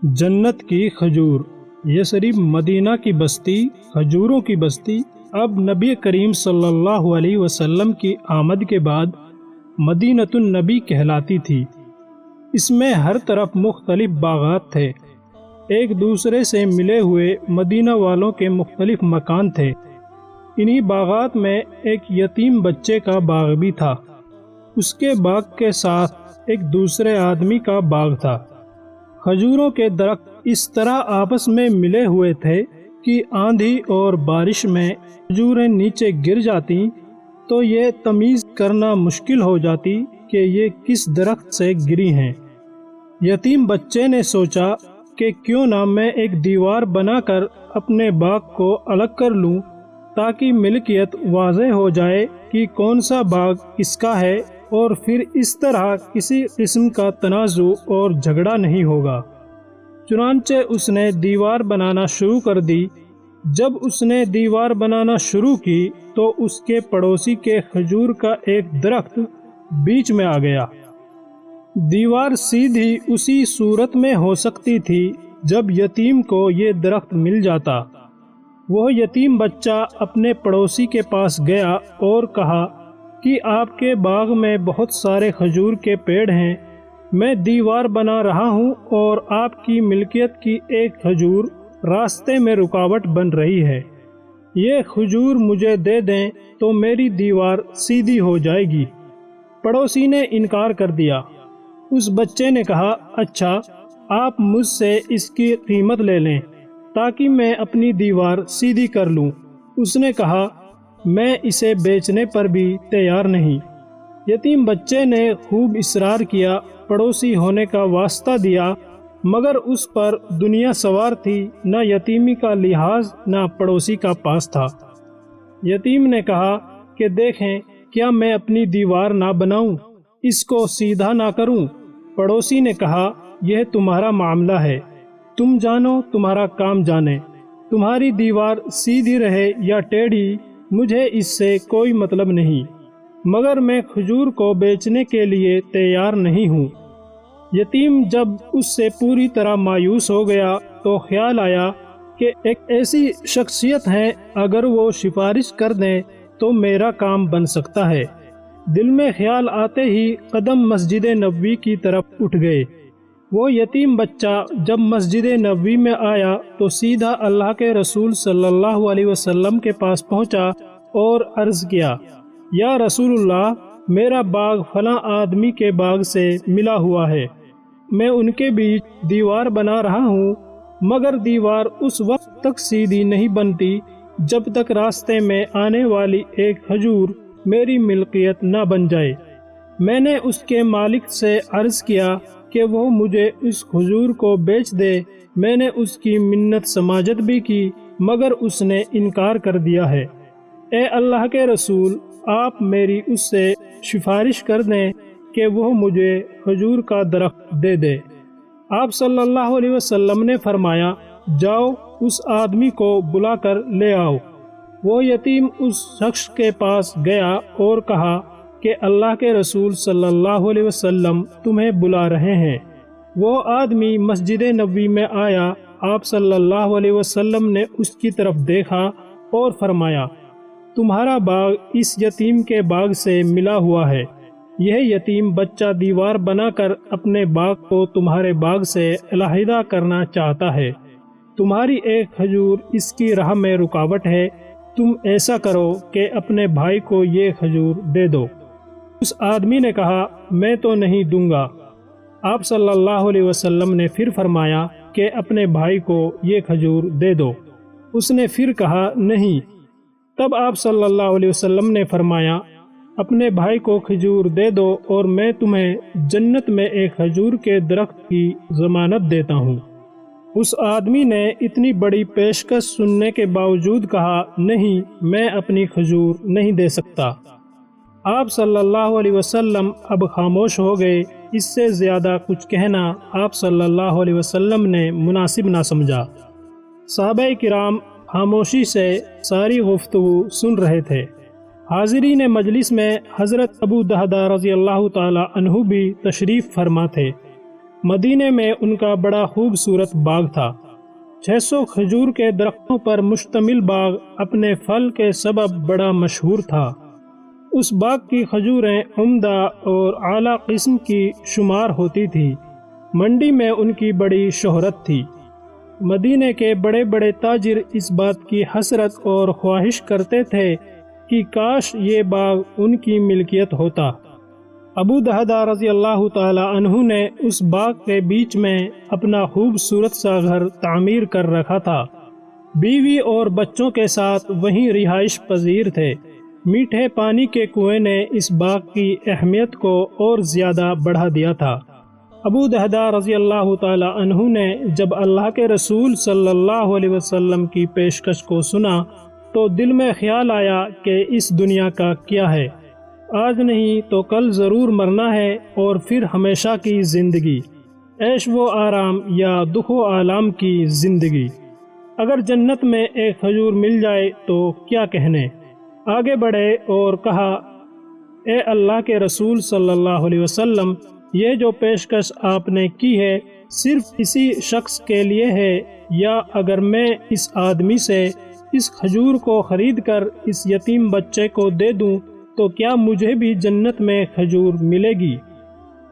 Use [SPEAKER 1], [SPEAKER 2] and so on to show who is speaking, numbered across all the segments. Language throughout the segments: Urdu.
[SPEAKER 1] جنت کی کھجور، یثرب مدینہ کی بستی، کھجوروں کی بستی۔ اب نبی کریم صلی اللہ علیہ وسلم کی آمد کے بعد مدینۃ النبی کہلاتی تھی۔ اس میں ہر طرف مختلف باغات تھے۔ ایک دوسرے سے ملے ہوئے مدینہ والوں کے مختلف مکان تھے۔ انہی باغات میں ایک یتیم بچے کا باغ بھی تھا۔ اس کے باغ کے ساتھ ایک دوسرے آدمی کا باغ تھا۔ کھجوروں کے درخت اس طرح آپس میں ملے ہوئے تھے کہ آندھی اور بارش میں کھجوریں نیچے گر جاتی تو یہ تمیز کرنا مشکل ہو جاتی کہ یہ کس درخت سے گری ہیں۔ یتیم بچے نے سوچا کہ کیوں نہ میں ایک دیوار بنا کر اپنے باغ کو الگ کر لوں تاکہ ملکیت واضح ہو جائے کہ کون سا باغ کس کا ہے، اور پھر اس طرح کسی قسم کا تنازع اور جھگڑا نہیں ہوگا۔ چنانچہ اس نے دیوار بنانا شروع کر دی۔ جب اس نے دیوار بنانا شروع کی تو اس کے پڑوسی کے کھجور کا ایک درخت بیچ میں آ گیا۔ دیوار سیدھی اسی صورت میں ہو سکتی تھی جب یتیم کو یہ درخت مل جاتا۔ وہ یتیم بچہ اپنے پڑوسی کے پاس گیا اور کہا کہ آپ کے باغ میں بہت سارے کھجور کے پیڑ ہیں، میں دیوار بنا رہا ہوں اور آپ کی ملکیت کی ایک کھجور راستے میں رکاوٹ بن رہی ہے۔ یہ کھجور مجھے دے دیں تو میری دیوار سیدھی ہو جائے گی۔ پڑوسی نے انکار کر دیا۔ اس بچے نے کہا، اچھا آپ مجھ سے اس کی قیمت لے لیں تاکہ میں اپنی دیوار سیدھی کر لوں۔ اس نے کہا، میں اسے بیچنے پر بھی تیار نہیں۔ یتیم بچے نے خوب اصرار کیا، پڑوسی ہونے کا واسطہ دیا، مگر اس پر دنیا سوار تھی، نہ یتیمی کا لحاظ نہ پڑوسی کا پاس تھا۔ یتیم نے کہا کہ دیکھیں کیا میں اپنی دیوار نہ بناؤں، اس کو سیدھا نہ کروں؟ پڑوسی نے کہا، یہ تمہارا معاملہ ہے، تم جانو تمہارا کام جانے، تمہاری دیوار سیدھی رہے یا ٹیڑھی مجھے اس سے کوئی مطلب نہیں، مگر میں کھجور کو بیچنے کے لیے تیار نہیں ہوں۔ یتیم جب اس سے پوری طرح مایوس ہو گیا تو خیال آیا کہ ایک ایسی شخصیت ہے، اگر وہ سفارش کر دیں تو میرا کام بن سکتا ہے۔ دل میں خیال آتے ہی قدم مسجد نبوی کی طرف اٹھ گئے۔ وہ یتیم بچہ جب مسجد نبوی میں آیا تو سیدھا اللہ کے رسول صلی اللہ علیہ وسلم کے پاس پہنچا اور عرض کیا، یا رسول اللہ، میرا باغ فلاں آدمی کے باغ سے ملا ہوا ہے، میں ان کے بیچ دیوار بنا رہا ہوں، مگر دیوار اس وقت تک سیدھی نہیں بنتی جب تک راستے میں آنے والی ایک کھجور میری ملکیت نہ بن جائے۔ میں نے اس کے مالک سے عرض کیا کہ وہ مجھے اس کھجور کو بیچ دے، میں نے اس کی منت سماجت بھی کی، مگر اس نے انکار کر دیا ہے۔ اے اللہ کے رسول، آپ میری اس سے سفارش کر دیں کہ وہ مجھے کھجور کا درخت دے دے۔ آپ صلی اللہ علیہ وسلم نے فرمایا، جاؤ اس آدمی کو بلا کر لے آؤ۔ وہ یتیم اس شخص کے پاس گیا اور کہا کہ اللہ کے رسول صلی اللہ علیہ وسلم تمہیں بلا رہے ہیں۔ وہ آدمی مسجد نبوی میں آیا، آپ صلی اللہ علیہ وسلم نے اس کی طرف دیکھا اور فرمایا، تمہارا باغ اس یتیم کے باغ سے ملا ہوا ہے۔ یہ یتیم بچہ دیوار بنا کر اپنے باغ کو تمہارے باغ سے علیحدہ کرنا چاہتا ہے، تمہاری ایک کھجور اس کی راہ میں رکاوٹ ہے، تم ایسا کرو کہ اپنے بھائی کو یہ کھجور دے دو۔ اس آدمی نے کہا، میں تو نہیں دوں گا۔ آپ صلی اللہ علیہ وسلم نے پھر فرمایا کہ اپنے بھائی کو یہ کھجور دے دو۔ اس نے پھر کہا، نہیں۔ تب آپ صلی اللہ علیہ وسلم نے فرمایا، اپنے بھائی کو کھجور دے دو اور میں تمہیں جنت میں ایک کھجور کے درخت کی ضمانت دیتا ہوں۔ اس آدمی نے اتنی بڑی پیشکش سننے کے باوجود کہا، نہیں، میں اپنی کھجور نہیں دے سکتا۔ آپ صلی اللہ علیہ وسلم اب خاموش ہو گئے۔ اس سے زیادہ کچھ کہنا آپ صلی اللہ علیہ وسلم نے مناسب نہ سمجھا۔ صحابہ کرام خاموشی سے ساری گفتگو سن رہے تھے۔ حاضرین مجلس میں حضرت ابو دہدہ رضی اللہ تعالی عنہ بھی تشریف فرما تھے۔ مدینے میں ان کا بڑا خوبصورت باغ تھا۔ 600 کھجور کے درختوں پر مشتمل باغ اپنے پھل کے سبب بڑا مشہور تھا۔ اس باغ کی کھجوریں عمدہ اور اعلیٰ قسم کی شمار ہوتی تھی۔ منڈی میں ان کی بڑی شہرت تھی۔ مدینے کے بڑے بڑے تاجر اس بات کی حسرت اور خواہش کرتے تھے کہ کاش یہ باغ ان کی ملکیت ہوتا۔ ابو دہدہ رضی اللہ تعالی عنہ نے اس باغ کے بیچ میں اپنا خوبصورت سا گھر تعمیر کر رکھا تھا۔ بیوی اور بچوں کے ساتھ وہیں رہائش پذیر تھے۔ میٹھے پانی کے کنویں نے اس باغ کی اہمیت کو اور زیادہ بڑھا دیا تھا۔ ابو دہدہ رضی اللہ تعالی عنہ نے جب اللہ کے رسول صلی اللہ علیہ وسلم کی پیشکش کو سنا تو دل میں خیال آیا کہ اس دنیا کا کیا ہے، آج نہیں تو کل ضرور مرنا ہے، اور پھر ہمیشہ کی زندگی، عیش و آرام یا دکھ و آلام کی زندگی۔ اگر جنت میں ایک کھجور مل جائے تو کیا کہنے۔ آگے بڑھے اور کہا، اے اللہ کے رسول صلی اللہ علیہ وسلم، یہ جو پیشکش آپ نے کی ہے صرف اسی شخص کے لیے ہے، یا اگر میں اس آدمی سے اس کھجور کو خرید کر اس یتیم بچے کو دے دوں تو کیا مجھے بھی جنت میں کھجور ملے گی؟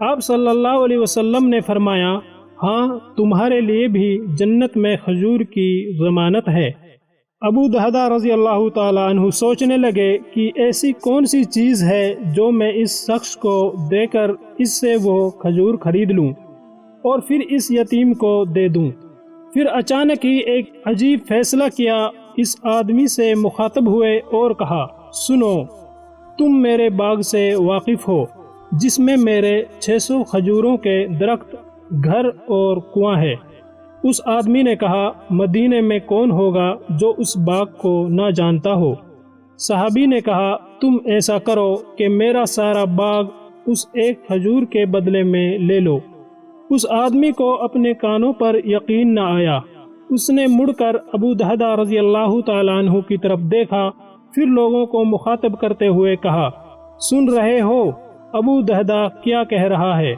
[SPEAKER 1] آپ صلی اللہ علیہ وسلم نے فرمایا، ہاں، تمہارے لیے بھی جنت میں کھجور کی ضمانت ہے۔ ابو دہدہ رضی اللہ تعالی عنہ سوچنے لگے کہ ایسی کون سی چیز ہے جو میں اس شخص کو دے کر اس سے وہ کھجور خرید لوں اور پھر اس یتیم کو دے دوں۔ پھر اچانک ہی ایک عجیب فیصلہ کیا، اس آدمی سے مخاطب ہوئے اور کہا، سنو، تم میرے باغ سے واقف ہو جس میں میرے 600 کھجوروں کے درخت، گھر اور کنواں ہے۔ اس آدمی نے کہا، مدینے میں کون ہوگا جو اس باغ کو نہ جانتا ہو؟ صحابی نے کہا، تم ایسا کرو کہ میرا سارا باغ اس ایک کھجور کے بدلے میں لے لو۔ اس آدمی کو اپنے کانوں پر یقین نہ آیا۔ اس نے مڑ کر ابو دہدہ رضی اللہ تعالیٰ عنہ کی طرف دیکھا، پھر لوگوں کو مخاطب کرتے ہوئے کہا، سن رہے ہو ابو دہدہ کیا کہہ رہا ہے؟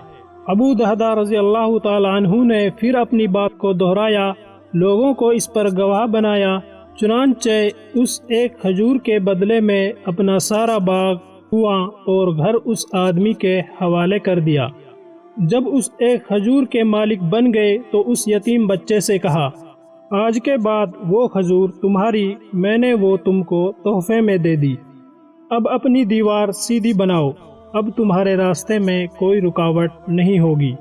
[SPEAKER 1] ابو دہدہ رضی اللہ تعالیٰ عنہ نے پھر اپنی بات کو دہرایا، لوگوں کو اس پر گواہ بنایا، چنانچہ اس ایک کھجور کے بدلے میں اپنا سارا باغ، کنواں اور گھر اس آدمی کے حوالے کر دیا۔ جب اس ایک کھجور کے مالک بن گئے تو اس یتیم بچے سے کہا، آج کے بعد وہ کھجور تمہاری، میں نے وہ تم کو تحفے میں دے دی۔ اب اپنی دیوار سیدھی بناؤ، اب تمہارے راستے میں کوئی رکاوٹ نہیں ہوگی۔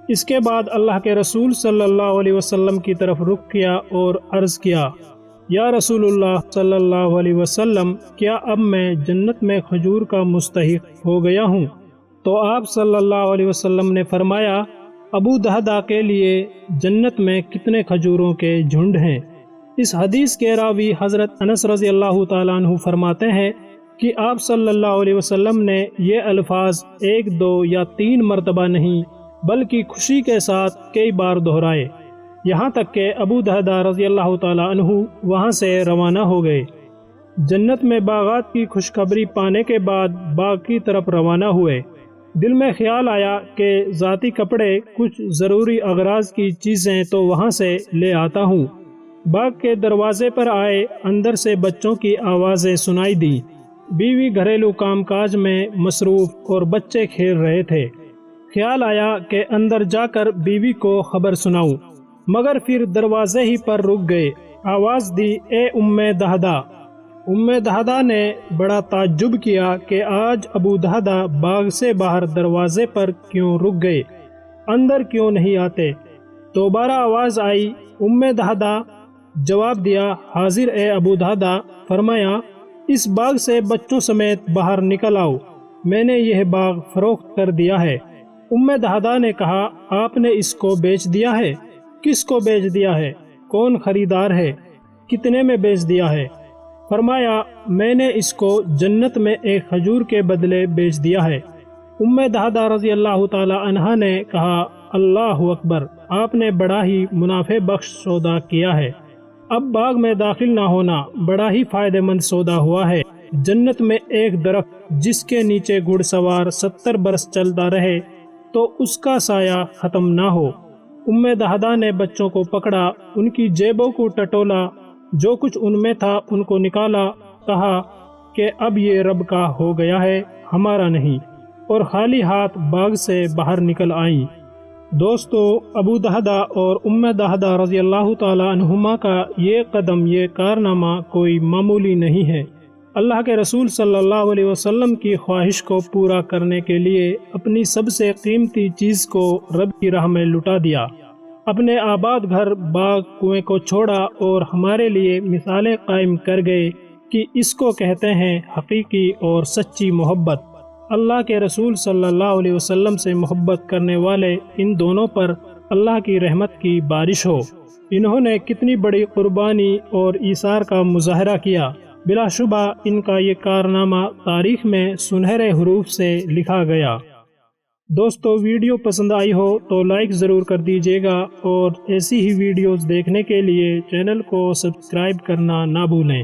[SPEAKER 1] اس کے بعد اللہ کے رسول صلی اللہ علیہ وسلم کی طرف رخ کیا اور عرض کیا، یا رسول اللہ صلی اللہ علیہ وسلم، کیا اب میں جنت میں کھجور کا مستحق ہو گیا ہوں؟ تو آپ صلی اللہ علیہ وسلم نے فرمایا، ابو دہدہ کے لیے جنت میں کتنے کھجوروں کے جھنڈ ہیں۔ اس حدیث کے راوی حضرت انس رضی اللہ تعالیٰ عنہ فرماتے ہیں کہ آپ صلی اللہ علیہ وسلم نے یہ الفاظ 1، 2 یا 3 مرتبہ نہیں بلکہ خوشی کے ساتھ کئی بار دہرائے، یہاں تک کہ ابو دہدہ رضی اللہ تعالیٰ عنہ وہاں سے روانہ ہو گئے۔ جنت میں باغات کی خوشخبری پانے کے بعد باغ کی طرف روانہ ہوئے۔ دل میں خیال آیا کہ ذاتی کپڑے، کچھ ضروری اغراض کی چیزیں تو وہاں سے لے آتا ہوں۔ باغ کے دروازے پر آئے، اندر سے بچوں کی آوازیں سنائی دیں۔ بیوی گھریلو کام کاج میں مصروف اور بچے کھیل رہے تھے۔ خیال آیا کہ اندر جا کر بیوی کو خبر سناؤں، مگر پھر دروازے ہی پر رک گئے۔ آواز دی، اے ام دہدہ۔ ام دہدہ نے بڑا تعجب کیا کہ آج ابو دہدہ باغ سے باہر دروازے پر کیوں رک گئے، اندر کیوں نہیں آتے؟ دوبارہ آواز آئی، ام دہدہ۔ جواب دیا، حاضر اے ابو دہدہ۔ فرمایا، اس باغ سے بچوں سمیت باہر نکل آؤ، میں نے یہ باغ فروخت کر دیا ہے۔ ام دہدہ نے کہا، آپ نے اس کو بیچ دیا ہے؟ کس کو بیچ دیا ہے؟ کون خریدار ہے؟ کتنے میں بیچ دیا ہے؟ فرمایا، میں نے اس کو جنت میں ایک کھجور کے بدلے بیچ دیا ہے۔ ام دہدہ رضی اللہ تعالی عنہا نے کہا، اللہ اکبر، آپ نے بڑا ہی منافع بخش سودا کیا ہے۔ اب باغ میں داخل نہ ہونا بڑا ہی فائدہ مند سودا ہوا ہے۔ جنت میں ایک درخت جس کے نیچے گھڑ سوار 70 برس چلتا رہے، تو اس کا سایہ ختم نہ ہو۔ دہدہ نے بچوں کو پکڑا، ان کی جیبوں کو ٹٹولا، جو کچھ ان میں تھا ان کو نکالا، کہا کہ اب یہ رب کا ہو گیا ہے، ہمارا نہیں، اور خالی ہاتھ باغ سے باہر نکل آئیں۔ دوستو، ابو دہدہ اور دہدہ رضی اللہ تعالی عنہما کا یہ قدم، یہ کارنامہ کوئی معمولی نہیں ہے۔ اللہ کے رسول صلی اللہ علیہ وسلم کی خواہش کو پورا کرنے کے لیے اپنی سب سے قیمتی چیز کو رب کی راہ میں لٹا دیا، اپنے آباد گھر، باغ، کنویں کو چھوڑا اور ہمارے لیے مثالیں قائم کر گئے کہ اس کو کہتے ہیں حقیقی اور سچی محبت۔ اللہ کے رسول صلی اللہ علیہ وسلم سے محبت کرنے والے ان دونوں پر اللہ کی رحمت کی بارش ہو۔ انہوں نے کتنی بڑی قربانی اور ایثار کا مظاہرہ کیا۔ بلا شبہ ان کا یہ کارنامہ تاریخ میں سنہرے حروف سے لکھا گیا۔ دوستو، ویڈیو پسند آئی ہو تو لائک ضرور کر دیجیے گا، اور ایسی ہی ویڈیوز دیکھنے کے لیے چینل کو سبسکرائب کرنا نہ بھولیں۔